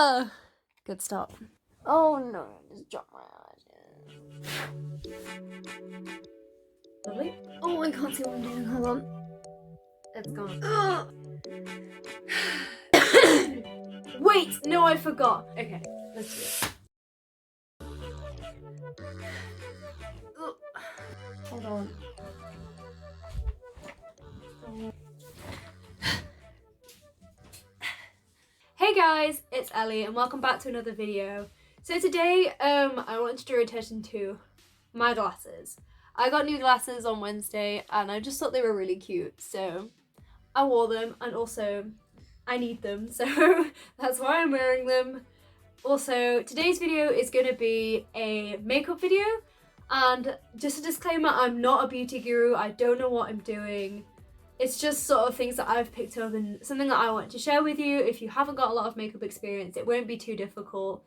Ah! Good stop. Oh no, I just dropped my eyes. Lovely. Oh, I can't see what I'm doing. Hold on. It's gone. Wait, no, I forgot. Okay, let's do it. Hold on. Hey guys, it's Ellie and welcome back to another video. So today, I wanted to draw attention to my glasses. I got new glasses on Wednesday and I just thought they were really cute, so I wore them, and also I need them, so that's why I'm wearing them. Also, today's video is going to be a makeup video, and just a disclaimer, I'm not a beauty guru, I don't know what I'm doing. It's just sort of things that I've picked up and something that I want to share with you. If you haven't got a lot of makeup experience, it won't be too difficult.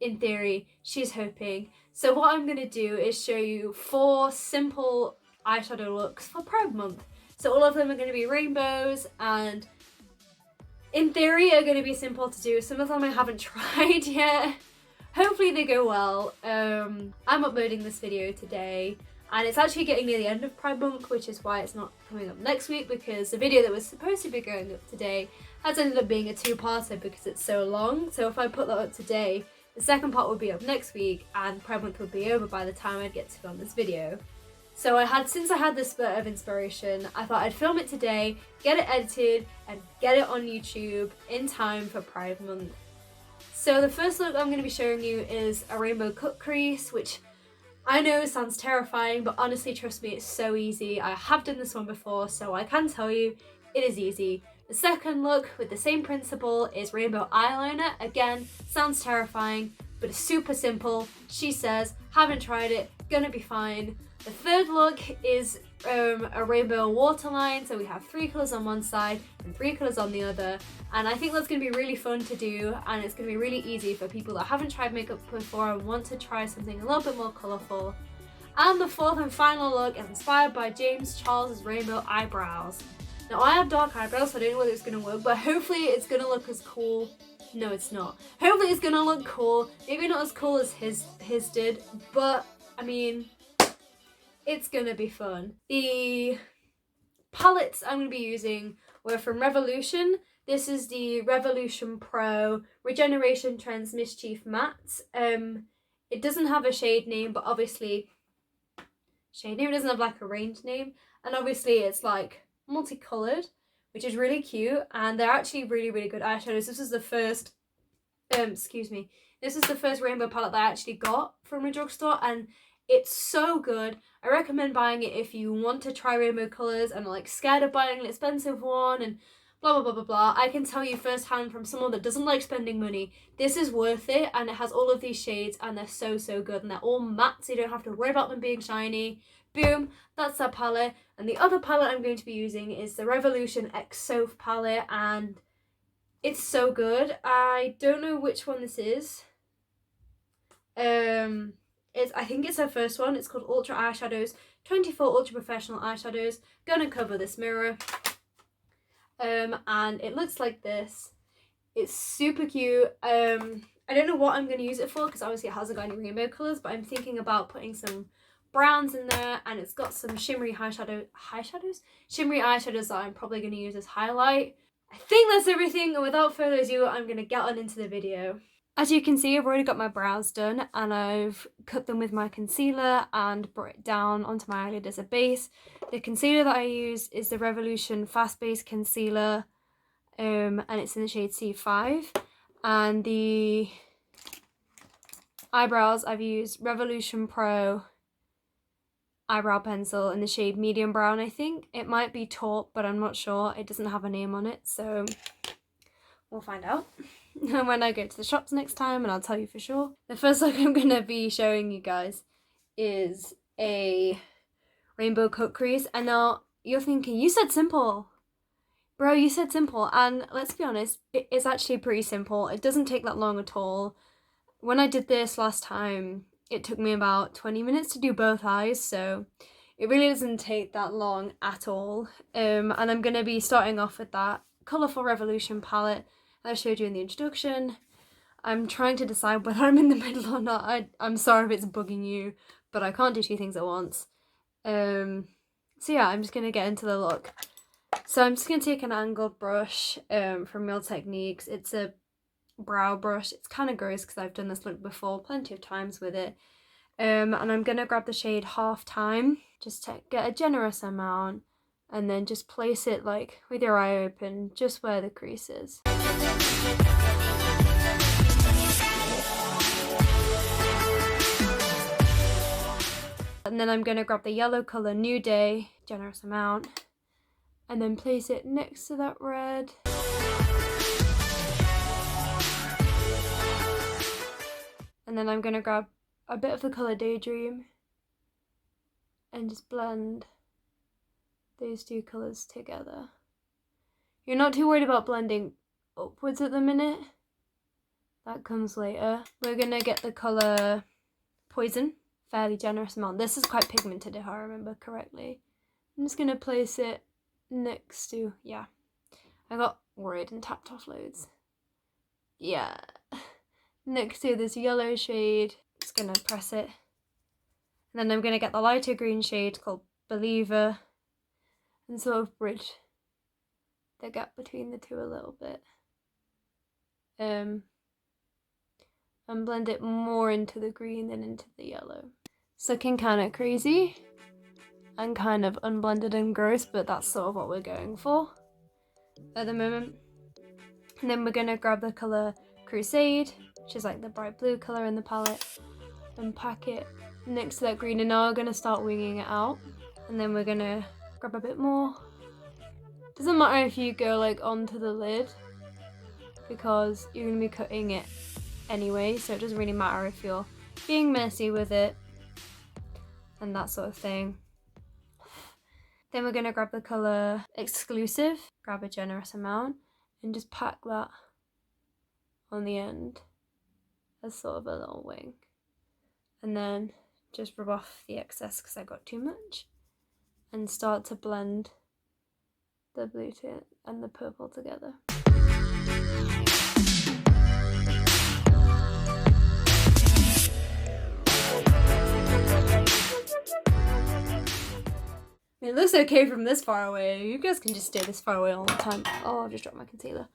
In theory, she's hoping. So what I'm going to do is show you 4 simple eyeshadow looks for Pride Month. So all of them are going to be rainbows and in theory are going to be simple to do. Some of them I haven't tried yet. Hopefully they go well. I'm uploading this video today and it's actually getting near the end of Pride Month, which is why it's not coming up next week, because the video that was supposed to be going up today has ended up being a 2-parter because it's so long. So if I put that up today, the second part would be up next week and Pride Month would be over by the time I'd get to film this video. So since I had this spurt of inspiration, I thought I'd film it today, get it edited, and get it on YouTube in time for Pride Month. So the first look I'm going to be showing you is a rainbow cut crease, which I know sounds terrifying, but honestly, trust me, it's so easy. I have done this one before, so I can tell you it is easy. The second look with the same principle is rainbow eyeliner. Again, sounds terrifying, but it's super simple. She says, haven't tried it, gonna be fine. The third look is a rainbow waterline, so we have 3 colours on one side and 3 colours on the other, and I think that's going to be really fun to do, and it's going to be really easy for people that haven't tried makeup before and want to try something a little bit more colourful. And the fourth and final look is inspired by James Charles's rainbow eyebrows. Now I have dark eyebrows, so I don't know whether it's going to work, but hopefully it's going to look as cool. No, it's not. Hopefully it's going to look cool. Maybe not as cool as his did, but I mean, it's gonna be fun. The palettes I'm gonna be using were from Revolution. This is the Revolution Pro Regeneration Trends Mischief Matte. It doesn't have a shade name, but obviously shade name, it doesn't have like a range name, and obviously it's like multicolored, which is really cute, and they're actually really, really good eyeshadows. This is the first this is the first rainbow palette that I actually got from a drugstore, and it's so good. I recommend buying it if you want to try rainbow colours and are like scared of buying an expensive one and blah blah blah blah blah. I can tell you firsthand from someone that doesn't like spending money, this is worth it, and it has all of these shades and they're so good, and they're all matte, so you don't have to worry about them being shiny. Boom, that's that palette. And the other palette I'm going to be using is the Revolution X Soph palette, and it's so good. I don't know which one this is. I think it's her first one. It's called Ultra Eyeshadows 24 Ultra Professional Eyeshadows. Gonna cover this mirror. And it looks like this. It's super cute. I don't know what I'm gonna use it for because obviously it hasn't got any rainbow colours, but I'm thinking about putting some browns in there, and it's got some shimmery shimmery eyeshadows that I'm probably gonna use as highlight. I think that's everything, and without further ado, I'm gonna get on into the video. As you can see, I've already got my brows done and I've cut them with my concealer and brought it down onto my eyelid as a base. The concealer that I use is the Revolution Fast Base Concealer, and it's in the shade C5. And the eyebrows, I've used Revolution Pro eyebrow pencil in the shade Medium Brown, I think. It might be taupe, but I'm not sure. It doesn't have a name on it, so we'll find out when I go to the shops next time, and I'll tell you for sure. The first look I'm going to be showing you guys is a rainbow cut crease. And now you're thinking, you said simple. Bro, you said simple. And let's be honest, it's actually pretty simple. It doesn't take that long at all. When I did this last time, it took me about 20 minutes to do both eyes, so it really doesn't take that long at all. And I'm going to be starting off with that colourful Revolution palette I showed you in the introduction. I'm trying to decide whether I'm in the middle or not. I'm sorry if it's bugging you, but I can't do two things at once. So yeah, I'm just gonna get into the look. So I'm just gonna take an angled brush from Real Techniques. It's a brow brush. It's kind of gross because I've done this look before plenty of times with it. And I'm gonna grab the shade Half Time. Just get a generous amount and then just place it like with your eye open, just where the crease is. And then I'm gonna grab the yellow colour New Day, generous amount, and then place it next to that red. And then I'm gonna grab a bit of the colour Daydream and just blend those two colours together. You're not too worried about blending upwards at the minute. That comes later. We're gonna get the colour Poison, fairly generous amount. This is quite pigmented if I remember correctly. I'm just gonna place it next to, yeah. I got worried and tapped off loads. Yeah. Next to this yellow shade, just gonna press it. And then I'm gonna get the lighter green shade called Believer and sort of bridge the gap between the two a little bit. And blend it more into the green than into the yellow. It's looking kind of crazy and kind of unblended and gross, but that's sort of what we're going for at the moment. And then we're gonna grab the colour Crusade, which is like the bright blue colour in the palette, and pack it next to that green. And now we're gonna start winging it out. And then we're gonna grab a bit more. Doesn't matter if you go like onto the lid because you're gonna be cutting it anyway, so it doesn't really matter if you're being messy with it and that sort of thing. Then we're gonna grab the colour Exclusive, grab a generous amount, and just pack that on the end as sort of a little wing. And then just rub off the excess because I got too much, and start to blend the blue and the purple together. It looks okay from this far away. You guys can just stay this far away all the time. Oh, I've just dropped my concealer.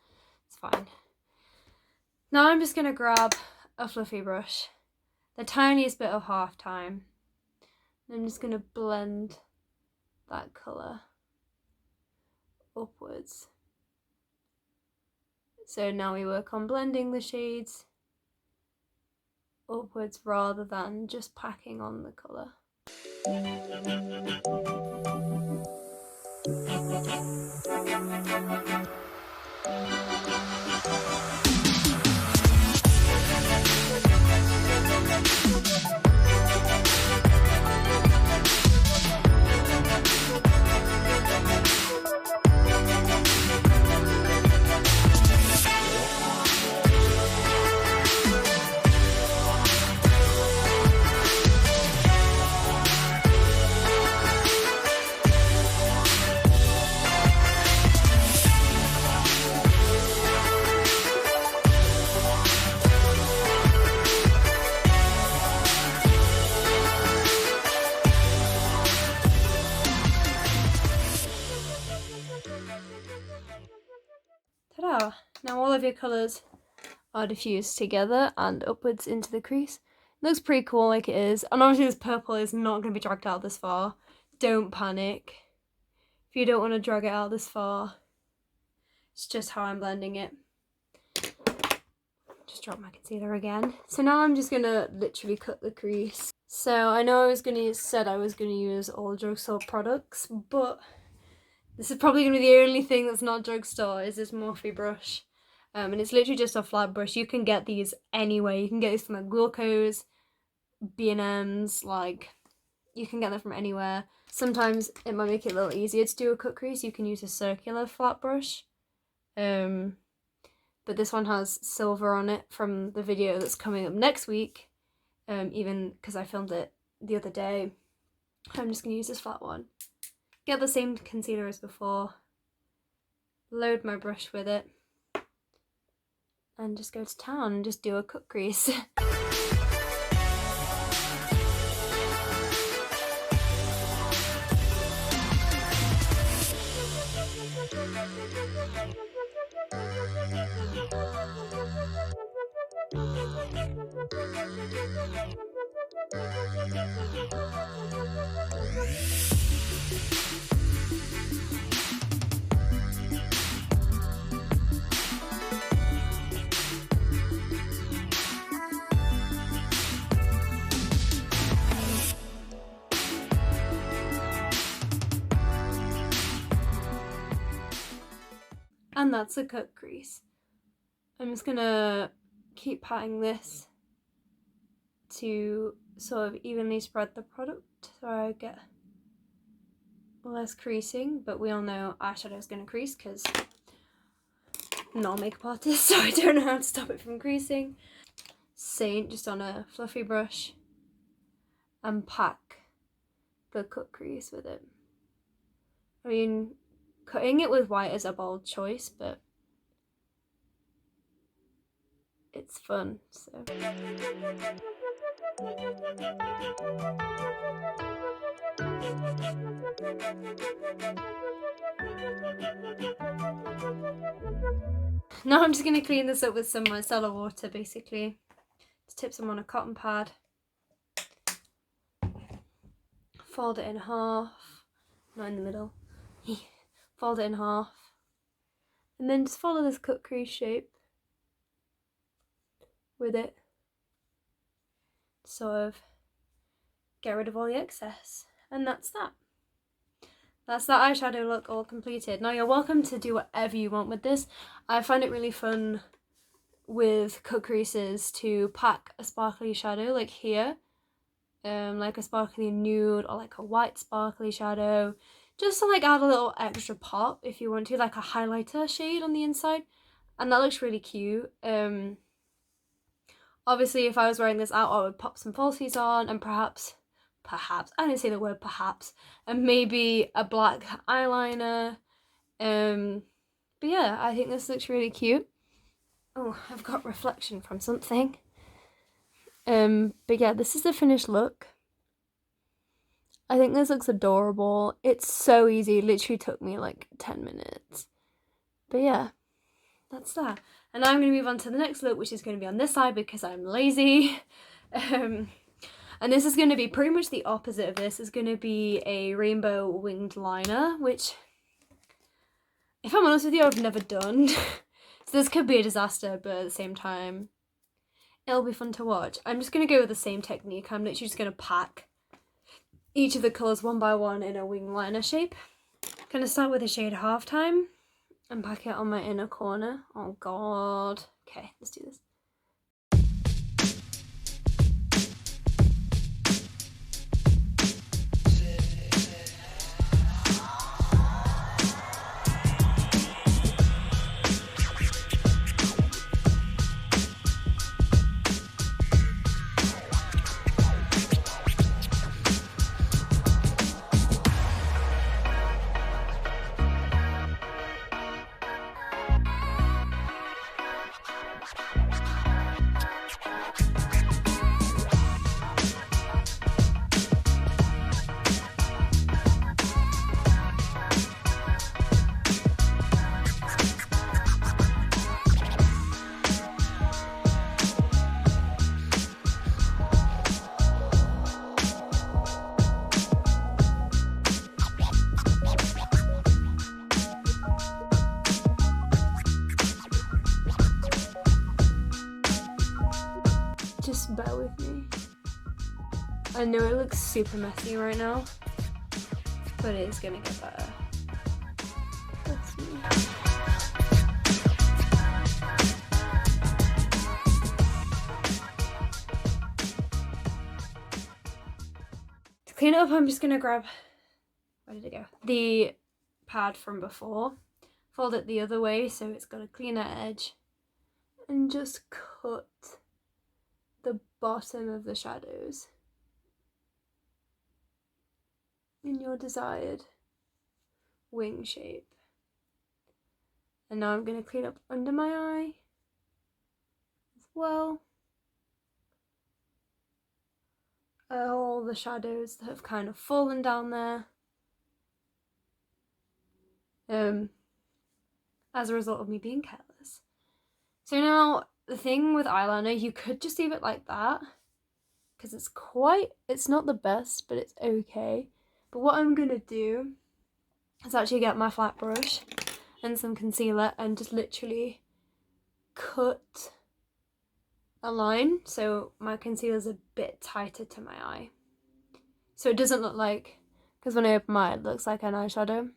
It's fine. Now I'm just going to grab a fluffy brush, the tiniest bit of Half Time. And I'm just going to blend that colour upwards. So now we work on blending the shades upwards rather than just packing on the colour. Ta-da! Now all of your colours are diffused together and upwards into the crease. It looks pretty cool like it is. And obviously this purple is not going to be dragged out this far. Don't panic if you don't want to drag it out this far. It's just how I'm blending it. Just drop my concealer again. So now I'm just going to literally cut the crease. So I know said I was going to use all drugstore products, but this is probably going to be the only thing that's not drugstore is this Morphe brush. And it's literally just a flat brush. You can get these anywhere. You can get these from like Wilko's, B&M's, like you can get them from anywhere. Sometimes it might make it a little easier to do a cut crease. You can use a circular flat brush. But this one has silver on it from the video that's coming up next week. Even because I filmed it the other day. I'm just going to use this flat one. Get the same concealer as before. Load my brush with it. and just go to town and just do a cut crease. And that's a cut crease. I'm just gonna keep patting this to sort of evenly spread the product so I get less creasing, but we all know eyeshadow is gonna crease because I'm not a makeup artist, so I don't know how to stop it from creasing. Saint just on a fluffy brush and pack the cut crease with it. I mean, cutting it with white is a bold choice, but it's fun, so. Now I'm just going to clean this up with some micellar water, basically. Just tip some on a cotton pad. Fold it in half. Not in the middle. Fold it in half. And then just follow this cut crease shape with it. Sort of get rid of all the excess. And that's that. That's that eyeshadow look all completed. Now you're welcome to do whatever you want with this. I find it really fun with cut creases to pack a sparkly shadow like here. Like a sparkly nude or like a white sparkly shadow. Just to like add a little extra pop if you want to, like a highlighter shade on the inside. And that looks really cute. Obviously if I was wearing this out I would pop some falsies on and perhaps, I didn't say the word perhaps, and maybe a black eyeliner. But yeah, I think this looks really cute. Oh, I've got reflection from something. But yeah, this is the finished look. I think this looks adorable. It's so easy. It literally took me like 10 minutes. But yeah, that's that. And now I'm going to move on to the next look, which is going to be on this side because I'm lazy. And this is going to be pretty much the opposite of this. It's going to be a rainbow winged liner, which, if I'm honest with you, I've never done. So this could be a disaster, but at the same time, it'll be fun to watch. I'm just going to go with the same technique. I'm literally just going to pack each of the colours one by one in a wing liner shape. I'm going to start with the shade Halftime and pack it on my inner corner. Oh god. Okay, let's do this. Just bear with me. I know it looks super messy right now, but it is gonna get better. Trust me. To clean it up, I'm just gonna grab, where did it go? The pad from before, fold it the other way so it's got a cleaner edge, and just cut the bottom of the shadows in your desired wing shape. And now I'm going to clean up under my eye well. All the shadows that have kind of fallen down there. As a result of me being careless. So now, the thing with eyeliner, you could just leave it like that, because it's not the best, but it's okay. But what I'm gonna do is actually get my flat brush and some concealer and just literally cut a line so my concealer's a bit tighter to my eye. So it doesn't look like, because when I open my eye, it looks like an eyeshadow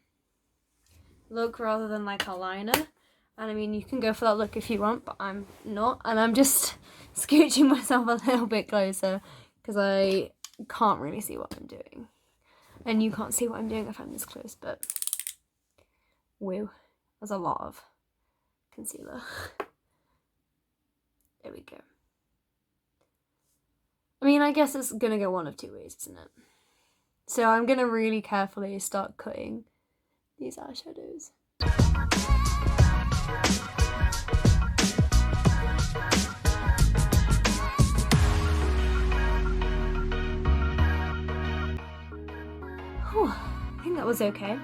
look rather than like a liner. And I mean, you can go for that look if you want, but I'm not. And I'm just scooching myself a little bit closer because I can't really see what I'm doing. And you can't see what I'm doing if I'm this close, but woo, there's a lot of concealer. There we go. I mean, I guess it's gonna go one of two ways, isn't it? So I'm gonna really carefully start cutting these eyeshadows. Whew, I think that was okay.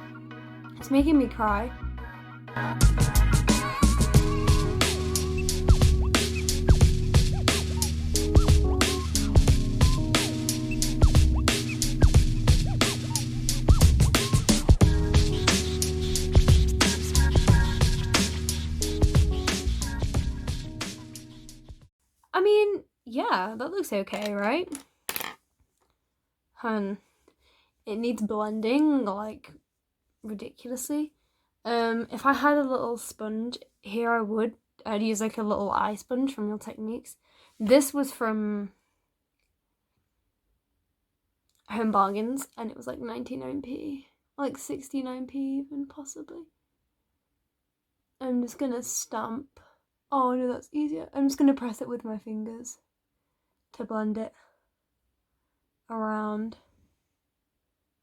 It's making me cry. I mean, yeah, that looks okay, right? It needs blending, like, ridiculously. If I had a little sponge here, I'd use like a little eye sponge from Real Techniques. This was from Home Bargains, and it was like 99p, like 69p even, possibly. I'm just gonna stamp. Oh no, that's easier. I'm just gonna press it with my fingers to blend it around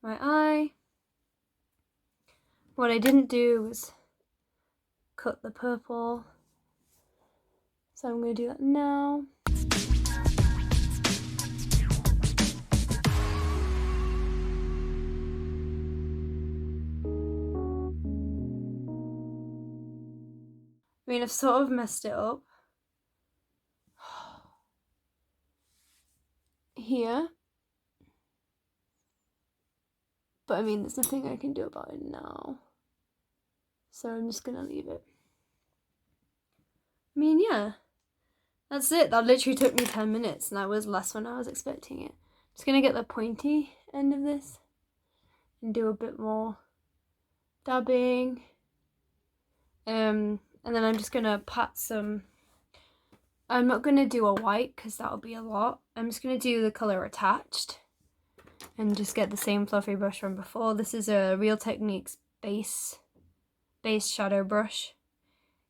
my eye. What I didn't do was cut the purple, so I'm going to do that now. I mean, I've sort of messed it up here, but I mean, there's nothing I can do about it now, so I'm just gonna leave it. I mean, yeah, that's it. That literally took me 10 minutes, and that was less when I was expecting it. Just gonna get the pointy end of this and do a bit more dabbing. And then I'm just gonna pat some. I'm not gonna do a white because that'll be a lot. I'm just gonna do the color attached and just get the same fluffy brush from before. This is a Real Techniques base shadow brush.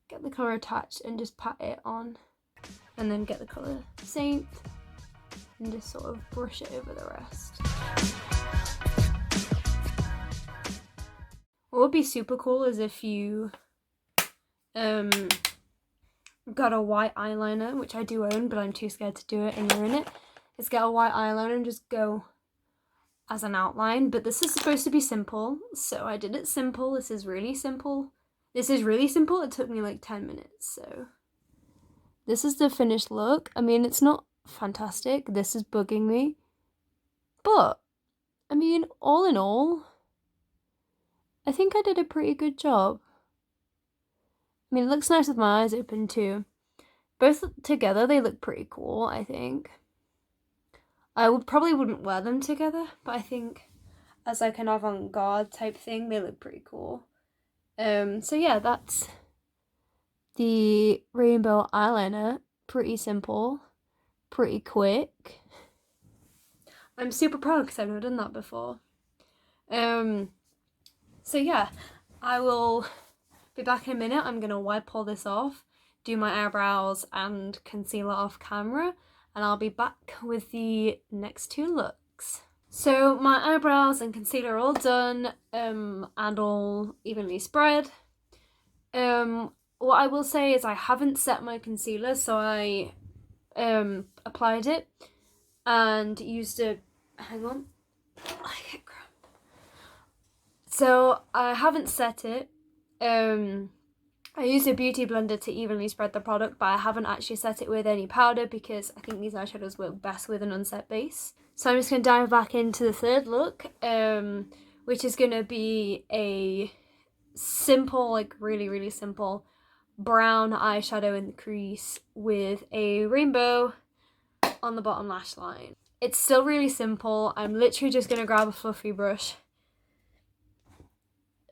Get the color attached and just pat it on, and then get the color Saint and just sort of brush it over the rest. What would be super cool is if you got a white eyeliner, which I do own, but I'm too scared to do it and ruin it, is get a white eyeliner and just go as an outline. But this is supposed to be simple, so I did it simple. This is really simple. It took me like 10 minutes, so this is the finished look. I mean, it's not fantastic. This is bugging me, but I mean, all in all, I think I did a pretty good job. I mean, it looks nice with my eyes open too. Both together, they look pretty cool, I think. I probably wouldn't wear them together, but I think as like an avant-garde type thing, they look pretty cool. So yeah, that's the rainbow eyeliner. Pretty simple, pretty quick. I'm super proud because I've never done that before. So yeah, I will be back in a minute. I'm gonna wipe all this off, do my eyebrows and concealer off camera, and I'll be back with the next two looks. So my eyebrows and concealer are all done, and all evenly spread. What I will say is I haven't set my concealer, so I applied it and used a, hang on, I get cramp. So I haven't set it. I used a beauty blender to evenly spread the product, but I haven't actually set it with any powder because I think these eyeshadows work best with an unset base. So I'm just going to dive back into the third look, which is going to be a simple, like really simple brown eyeshadow in the crease with a rainbow on the bottom lash line. It's still really simple. I'm literally just going to grab a fluffy brush,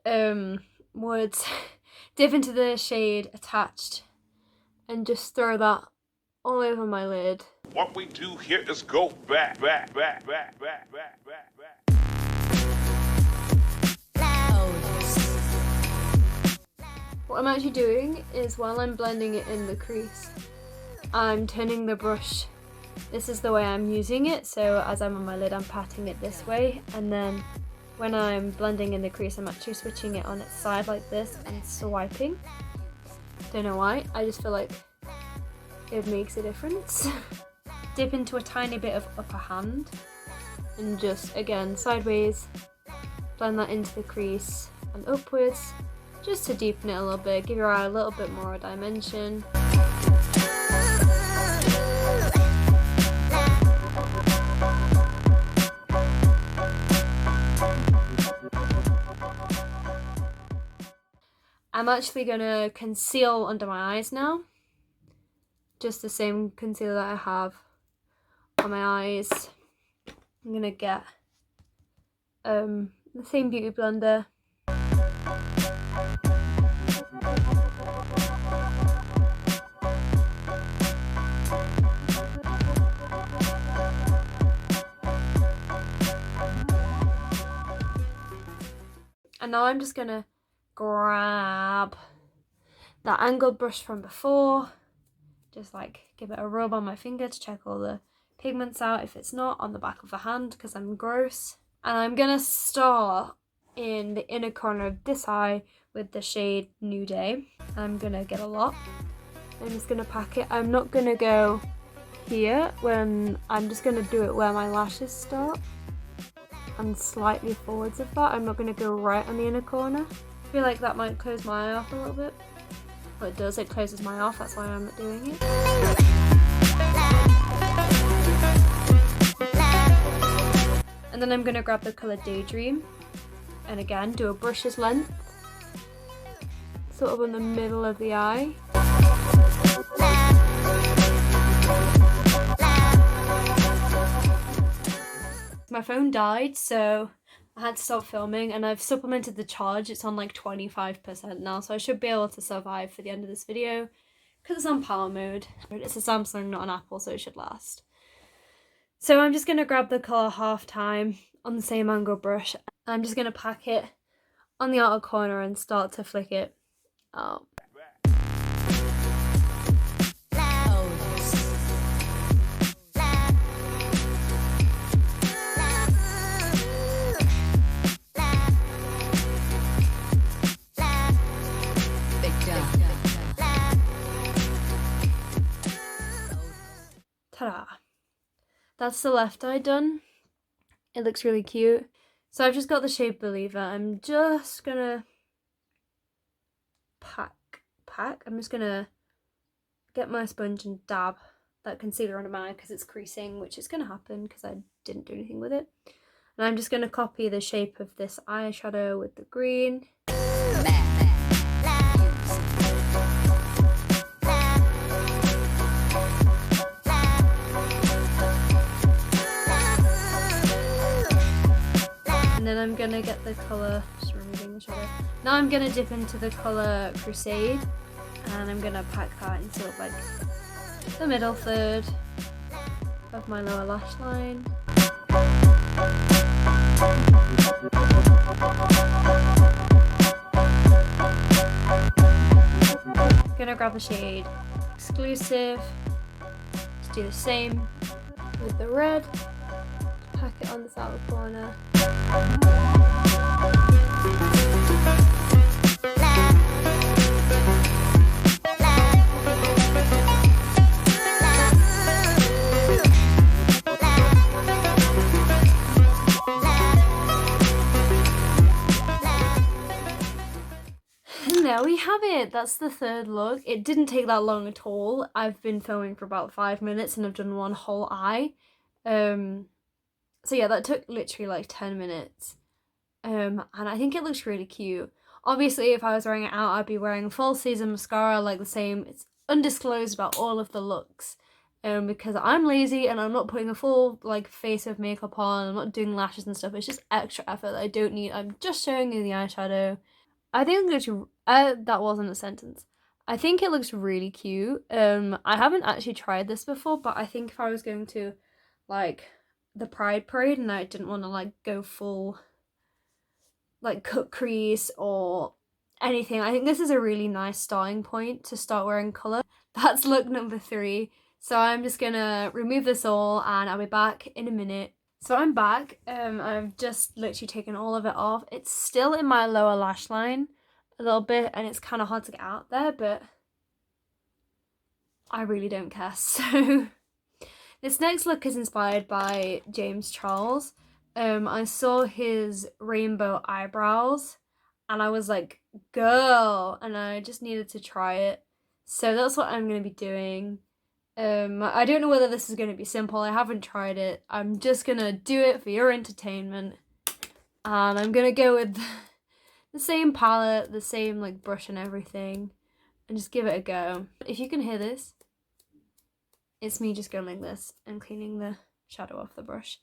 dip into the shade attached and just throw that all over my lid. What we do here is go back. What I'm actually doing is while I'm blending it in the crease, I'm turning the brush. This is the way I'm using it, so as I'm on my lid I'm patting it this way, and then when I'm blending in the crease I'm actually switching it on its side like this and swiping. Don't know why, I just feel like it makes a difference. Dip into a tiny bit of upper hand and just again sideways blend that into the crease and upwards just to deepen it a little bit, give your eye a little bit more dimension. I'm actually going to conceal under my eyes now. Just the same concealer that I have on my eyes. I'm going to get the same beauty blender. And now I'm just going to grab that angled brush from before, just like give it a rub on my finger to check all the pigments out if it's not on the back of the hand because I'm gross. And I'm gonna start in the inner corner of this eye with the shade New Day. I'm gonna get a lot. I'm just gonna pack it. I'm not gonna go here when I'm just gonna do it where my lashes start and slightly forwards of that. I'm not gonna go right on the inner corner. I feel like that might close my eye off a little bit. Well, it does, it closes my eye off, that's why I'm not doing it. And then I'm going to grab the colour Daydream and again do a brush's length, sort of in the middle of the eye. My phone died, so I had to stop filming, and I've supplemented the charge. It's on like 25% now, so I should be able to survive for the end of this video because it's on power mode. It's a Samsung, not an Apple, so it should last. So I'm just going to grab the colour Half Time on the same angle brush. I'm just going to pack it on the outer corner and start to flick it out. Ta-da! That's the left eye done. It looks really cute. So I've just got the shade Believer. I'm just gonna pack. I'm just gonna get my sponge and dab that concealer under my eye because it's creasing, which is gonna happen because I didn't do anything with it. And I'm just gonna copy the shape of this eyeshadow with the green. And then I'm gonna get the colour, just removing the shadow. Now I'm gonna dip into the colour Crusade and I'm gonna pack that in sort of like the middle third of my lower lash line. Gonna grab the shade Exclusive, just do the same with the red, pack it on this outer corner. it. That's the third look. It didn't take that long at all. I've been filming for about 5 minutes and I've done one whole eye. So yeah, that took literally like 10 minutes. And I think it looks really cute. Obviously, if I was wearing it out, I'd be wearing full season mascara, like the same. It's undisclosed about all of the looks. Because I'm lazy and I'm not putting a full like face of makeup on. I'm not doing lashes and stuff. It's just extra effort that I don't need. I'm just showing you the eyeshadow. I think it looks, that wasn't a sentence. I think it looks really cute. I haven't actually tried this before, but I think if I was going to like the Pride Parade and I didn't want to like go full like cut crease or anything, I think this is a really nice starting point to start wearing colour. That's look number 3. So I'm just gonna remove this all and I'll be back in a minute. So I'm back. I've just literally taken all of it off. It's still in my lower lash line a little bit and it's kind of hard to get out there, but I really don't care. So this next look is inspired by James Charles. I saw his rainbow eyebrows and I was like, girl, and I just needed to try it. So that's what I'm going to be doing. I don't know whether this is going to be simple. I haven't tried it. I'm just going to do it for your entertainment. And I'm going to go with the same palette, the same like brush and everything. And just give it a go. If you can hear this, it's me just going like this and cleaning the shadow off the brush.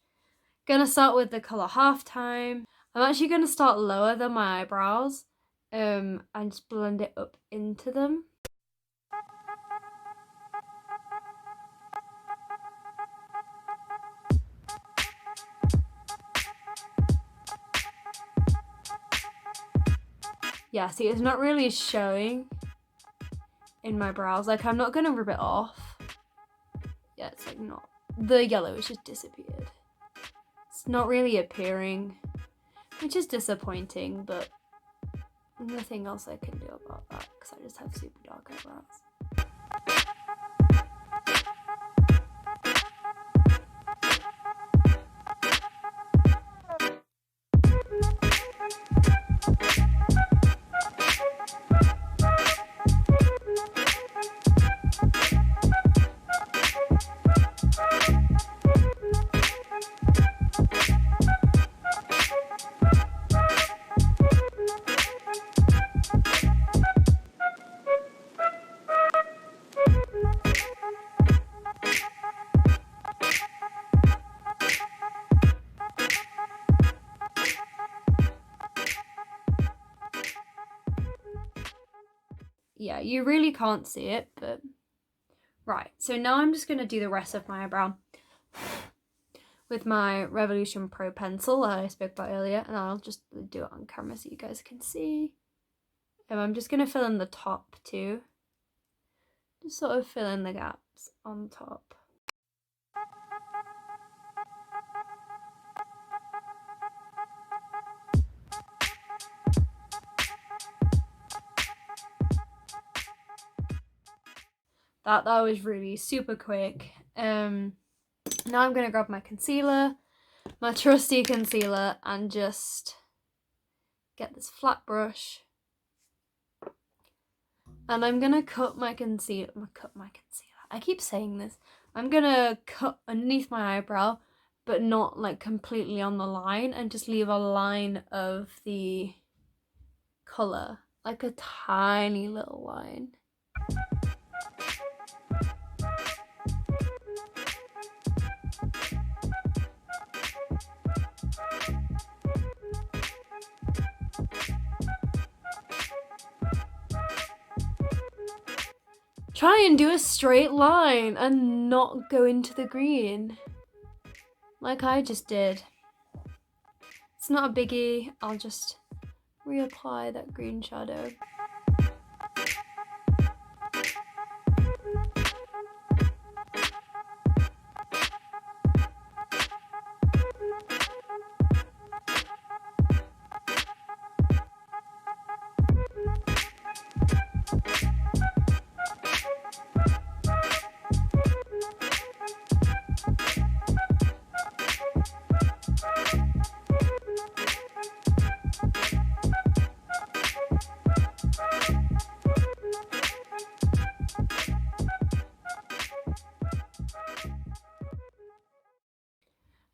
Gonna start with the colour Halftime. I'm actually going to start lower than my eyebrows. And just blend it up into them. Yeah, see, it's not really showing in my brows. Like, I'm not gonna rip it off. Yeah, it's like not. The yellow has just disappeared. It's not really appearing, which is disappointing, but nothing else I can do about that because I just have super dark eyebrows. Yeah, you really can't see it, but right. So now I'm just going to do the rest of my eyebrow with my Revolution Pro pencil that I spoke about earlier, and I'll just do it on camera so you guys can see. And I'm just going to fill in the top too. Just sort of fill in the gaps on top. That was really super quick. Now I'm going to grab my concealer, my trusty concealer, and just get this flat brush. And I'm going to cut my concealer. I keep saying this. I'm going to cut underneath my eyebrow, but not like completely on the line, and just leave a line of the colour, like a tiny little line. Try and do a straight line and not go into the green like I just did. It's not a biggie. I'll just reapply that green shadow.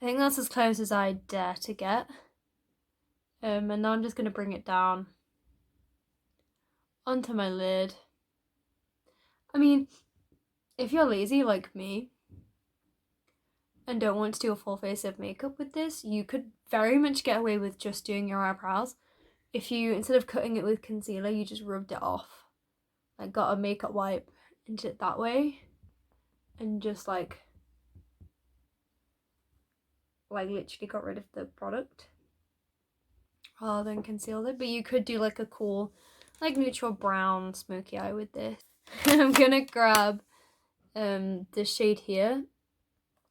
I think that's as close as I dare to get. And now I'm just going to bring it down onto my lid. I mean, if you're lazy like me and don't want to do a full face of makeup with this, you could very much get away with just doing your eyebrows. If you, instead of cutting it with concealer, you just rubbed it off. Like got a makeup wipe into it that way. And just like literally got rid of the product rather than concealed it. But you could do like a cool, like neutral brown smoky eye with this. I'm gonna grab the shade here.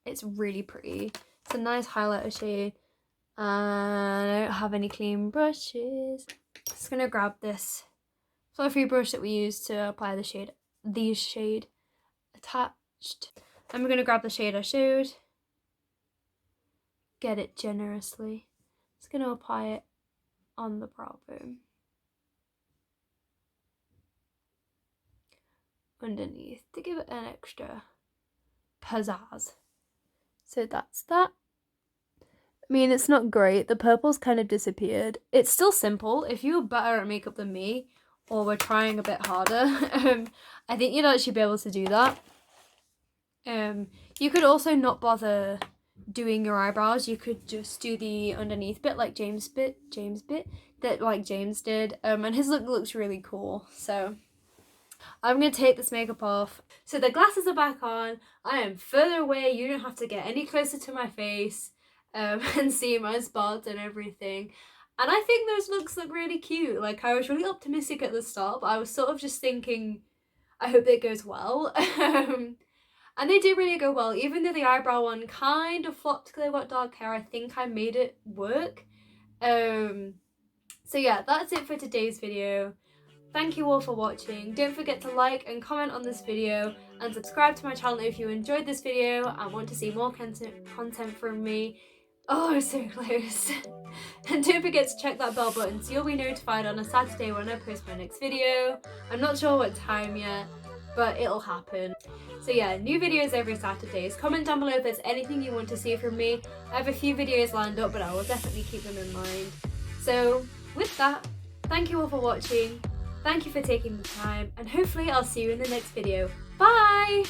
It's really pretty. It's a nice highlighter shade. And I don't have any clean brushes. Just gonna grab this fluffy brush that we use to apply the shade attached. I'm gonna grab the shade I showed. Get it generously. Just gonna apply it on the brow bone. Underneath to give it an extra pizzazz. So that's that. I mean, it's not great. The purple's kind of disappeared. It's still simple. If you were better at makeup than me, or were trying a bit harder, I think you'd actually be able to do that. You could also not bother doing your eyebrows. You could just do the underneath bit like James did, and his look looks really cool. So I'm gonna take this makeup off. So the glasses are back on. I am further away. You don't have to get any closer to my face and see my spots and everything. And I think those looks look really cute. Like, I was really optimistic at the start, but I was sort of just thinking, I hope it goes well. And they did really go well. Even though the eyebrow one kind of flopped because I got dark hair, I think I made it work. So yeah, that's it for today's video. Thank you all for watching. Don't forget to like and comment on this video and subscribe to my channel if you enjoyed this video and want to see more content from me. Oh, I'm so close. And don't forget to check that bell button so you'll be notified on a Saturday when I post my next video. I'm not sure what time yet, but it'll happen. So yeah, new videos every Saturdays. Comment down below if there's anything you want to see from me. I have a few videos lined up, but I will definitely keep them in mind. So with that, thank you all for watching. Thank you for taking the time, and hopefully I'll see you in the next video. Bye!